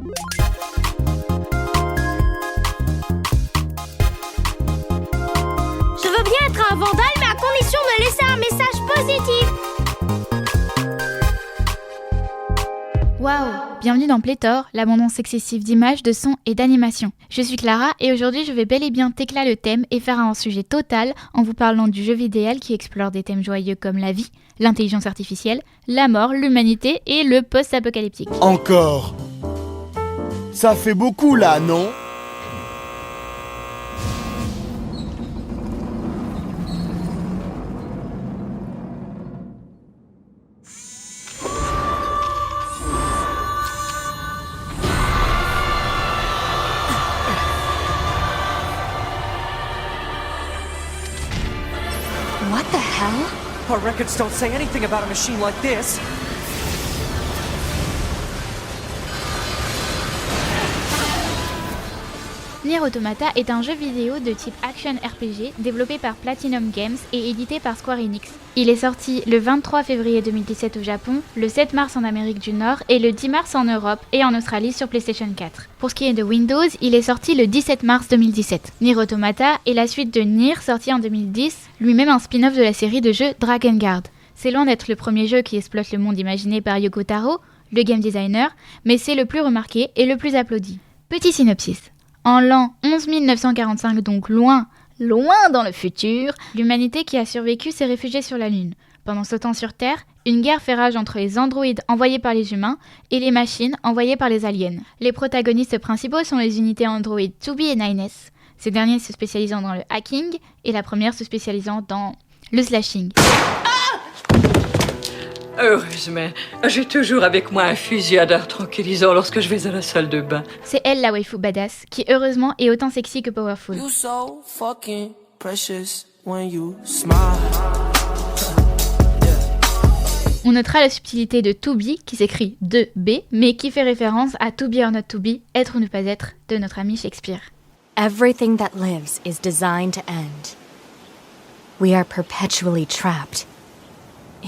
Je veux bien être un vandale, mais à condition de laisser un message positif. Waouh! Bienvenue dans Pléthore, l'abondance excessive d'images, de sons et d'animations. Je suis Clara et aujourd'hui je vais bel et bien tecla le thème et faire un sujet total en vous parlant du jeu vidéo qui explore des thèmes joyeux comme la vie, l'intelligence artificielle, la mort, l'humanité et le post-apocalyptique. Encore. Ça fait beaucoup là, non? What the hell? Our records don't say anything about a machine like this. Nier Automata est un jeu vidéo de type action RPG développé par Platinum Games et édité par Square Enix. Il est sorti le 23 février 2017 au Japon, le 7 mars en Amérique du Nord et le 10 mars en Europe et en Australie sur PlayStation 4. Pour ce qui est de Windows, il est sorti le 17 mars 2017. Nier Automata est la suite de Nier sorti en 2010, lui-même un spin-off de la série de jeux Drakengard. C'est loin d'être le premier jeu qui exploite le monde imaginé par Yoko Taro, le game designer, mais c'est le plus remarqué et le plus applaudi. Petit synopsis. En l'an 11 945, donc loin dans le futur, l'humanité qui a survécu s'est réfugiée sur la Lune. Pendant ce temps sur Terre, une guerre fait rage entre les androïdes envoyés par les humains et les machines envoyées par les aliens. Les protagonistes principaux sont les unités androïdes 2B et 9S, ces derniers se spécialisant dans le hacking et la première se spécialisant dans le slashing. Heureusement, j'ai toujours avec moi un fusil à dard tranquillisant lorsque je vais à la salle de bain. C'est elle la waifu badass, qui heureusement est autant sexy que powerful. You so fucking precious when you smile. On notera la subtilité de To Be, qui s'écrit 2B, mais qui fait référence à To Be or Not To Be, être ou ne pas être, de notre ami Shakespeare. Everything that lives is designed to end. We are perpetually trapped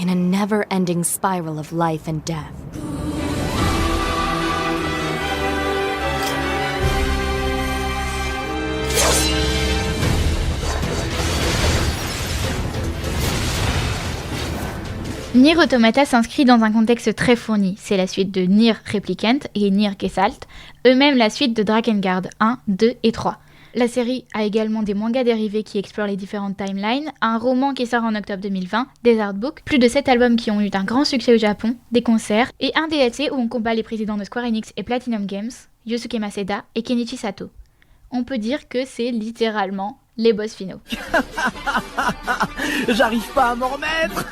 in a never-ending spiral of life and death. Nier Automata s'inscrit dans un contexte très fourni. C'est la suite de Nier Replicant et Nier Gestalt, eux-mêmes la suite de Drakengard 1, 2 et 3. La série a également des mangas dérivés qui explorent les différentes timelines, un roman qui sort en octobre 2020, des artbooks, plus de 7 albums qui ont eu un grand succès au Japon, des concerts, et un DLC où on combat les présidents de Square Enix et Platinum Games, Yosuke Maseda et Kenichi Sato. On peut dire que c'est littéralement les boss finaux. J'arrive pas à m'en remettre.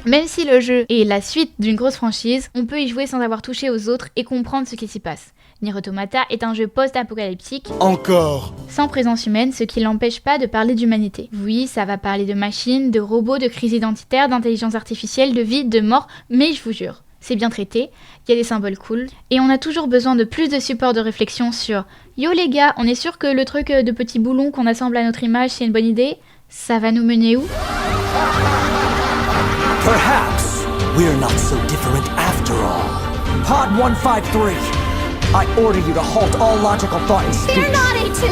Même si le jeu est la suite d'une grosse franchise, on peut y jouer sans avoir touché aux autres et comprendre ce qui s'y passe. Nier Automata est un jeu post-apocalyptique, Encore. sans présence humaine, ce qui l'empêche pas de parler d'humanité. Oui, ça va parler de machines, de robots, de crise identitaire, d'intelligence artificielle, de vie, de mort, mais je vous jure, c'est bien traité, il y a des symboles cool, et on a toujours besoin de plus de support de réflexion sur « Yo les gars, on est sûr que le truc de petits boulons qu'on assemble à notre image, c'est une bonne idée? Ça va nous mener où ?» Perhaps we're not so different after all. Pod 153, I order you to halt all logical thought and speech. Fear not, A2.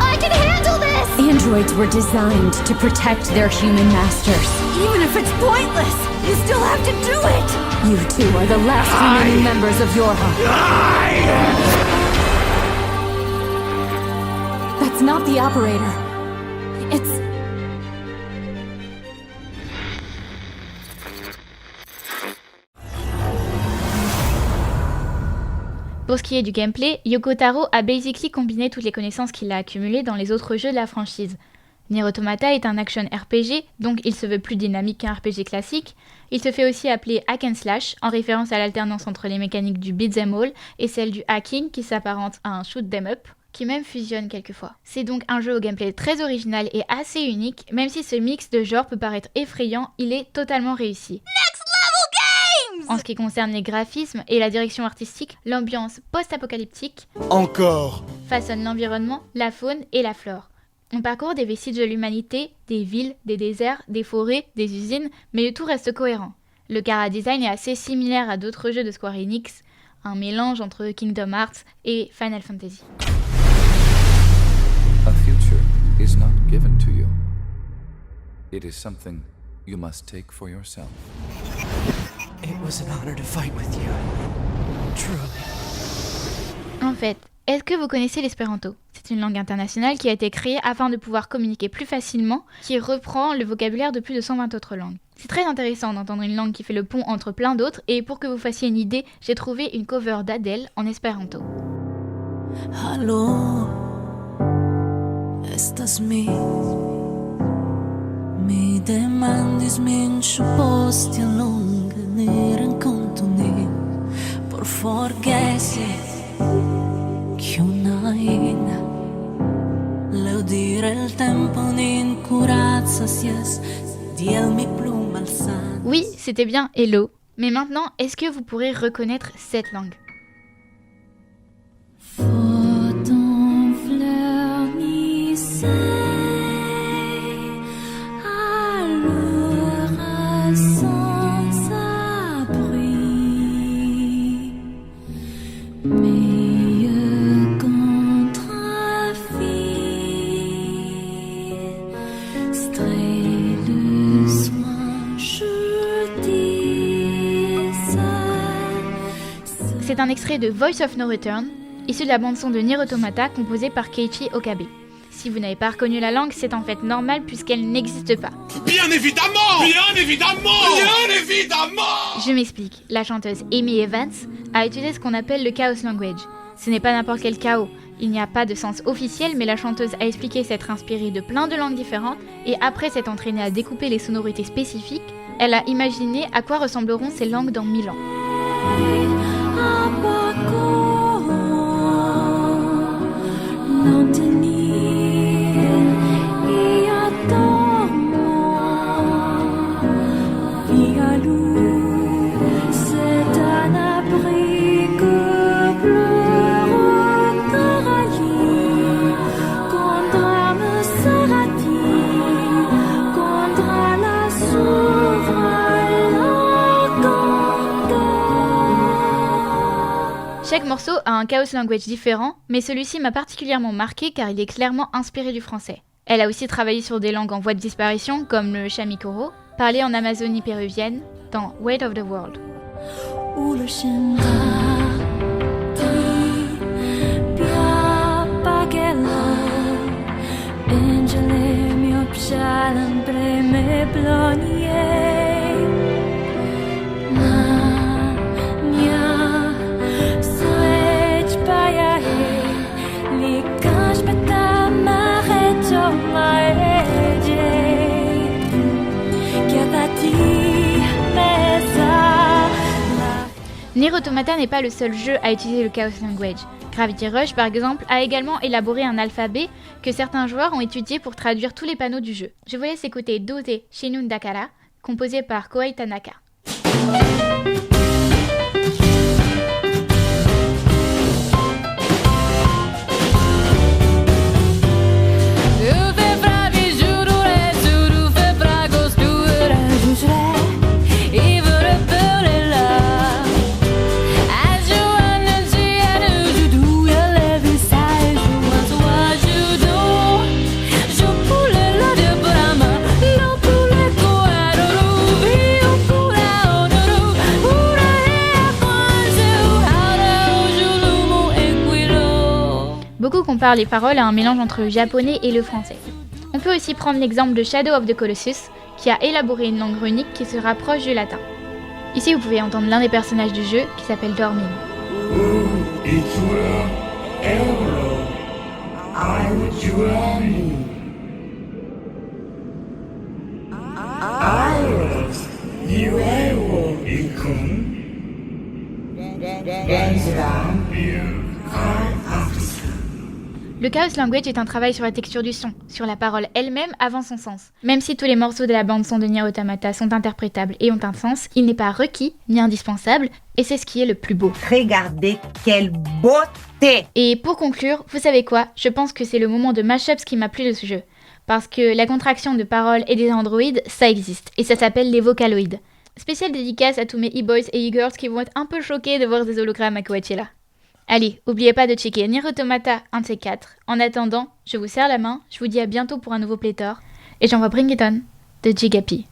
I can handle this. Androids were designed to protect their human masters. Even if it's pointless, you still have to do it. You two are the last remaining members of Yorha. That's not the operator. It's... Pour ce qui est du gameplay, Yoko Taro a basically combiné toutes les connaissances qu'il a accumulées dans les autres jeux de la franchise. Nier Automata est un action RPG, donc il se veut plus dynamique qu'un RPG classique. Il se fait aussi appeler hack and slash, en référence à l'alternance entre les mécaniques du beat'em all et celle du hacking qui s'apparente à un shoot 'em up, qui même fusionne quelquefois. C'est donc un jeu au gameplay très original et assez unique, même si ce mix de genres peut paraître effrayant, il est totalement réussi. En ce qui concerne les graphismes et la direction artistique, l'ambiance post-apocalyptique Encore. façonne l'environnement, la faune et la flore. On parcourt des vestiges de l'humanité, des villes, des déserts, des forêts, des usines, mais le tout reste cohérent. Le chara-design est assez similaire à d'autres jeux de Square Enix, un mélange entre Kingdom Hearts et Final Fantasy. A future is not given to you. It is something you must take for yourself. It was an honor to fight with you. Truly. En fait, est-ce que vous connaissez l'espéranto ? C'est une langue internationale qui a été créée afin de pouvoir communiquer plus facilement, qui reprend le vocabulaire de plus de 120 autres langues. C'est très intéressant d'entendre une langue qui fait le pont entre plein d'autres, et pour que vous fassiez une idée, j'ai trouvé une cover d'Adele en espéranto. Aló, estas mi demandis min posti a lunga neren contuni por forgesi che unaina leudire il tempo un'incurazza sies diel mi pluma alzata. Oui, c'était bien Hello, mais maintenant, est-ce que vous pourrez reconnaître cette langue ? C'est un extrait de Voice of No Return, issu de la bande-son de Nier Automata composée par Keiichi Okabe. Si vous n'avez pas reconnu la langue, c'est en fait normal puisqu'elle n'existe pas. Bien évidemment! Bien évidemment! Bien évidemment! Je m'explique. La chanteuse Amy Evans a utilisé ce qu'on appelle le chaos language. Ce n'est pas n'importe quel chaos. Il n'y a pas de sens officiel, mais la chanteuse a expliqué s'être inspirée de plein de langues différentes et après s'être entraînée à découper les sonorités spécifiques, elle a imaginé à quoi ressembleront ces langues dans 1000 ans. Chaque morceau a un chaos language différent, mais celui-ci m'a particulièrement marqué car il est clairement inspiré du français. Elle a aussi travaillé sur des langues en voie de disparition comme le chamikoro, parlé en Amazonie péruvienne, dans Weight of the World. Nier Automata n'est pas le seul jeu à utiliser le Chaos Language. Gravity Rush, par exemple, a également élaboré un alphabet que certains joueurs ont étudié pour traduire tous les panneaux du jeu. Je vous laisse écouter Doze Shinun Dakara, composé par Kohei Tanaka. Beaucoup comparent les paroles à un mélange entre le japonais et le français. On peut aussi prendre l'exemple de Shadow of the Colossus, qui a élaboré une langue runique qui se rapproche du latin. Ici, vous pouvez entendre l'un des personnages du jeu, qui s'appelle Dormin. Le Chaos Language est un travail sur la texture du son, sur la parole elle-même avant son sens. Même si tous les morceaux de la bande-son de Nier Automata sont interprétables et ont un sens, il n'est pas requis ni indispensable, et c'est ce qui est le plus beau. Regardez quelle beauté! Et pour conclure, vous savez quoi? Je pense que c'est le moment de mashups qui m'a plu de ce jeu. Parce que la contraction de paroles et des androïdes, ça existe, et ça s'appelle les vocaloïdes. Spéciale dédicace à tous mes e-boys et e-girls qui vont être un peu choqués de voir des hologrammes à Coachella. Allez, oubliez pas de checker Nier Automata, un de ces 4. En attendant, je vous serre la main, je vous dis à bientôt pour un nouveau pléthore, et j'envoie Bring It On de Gigapi.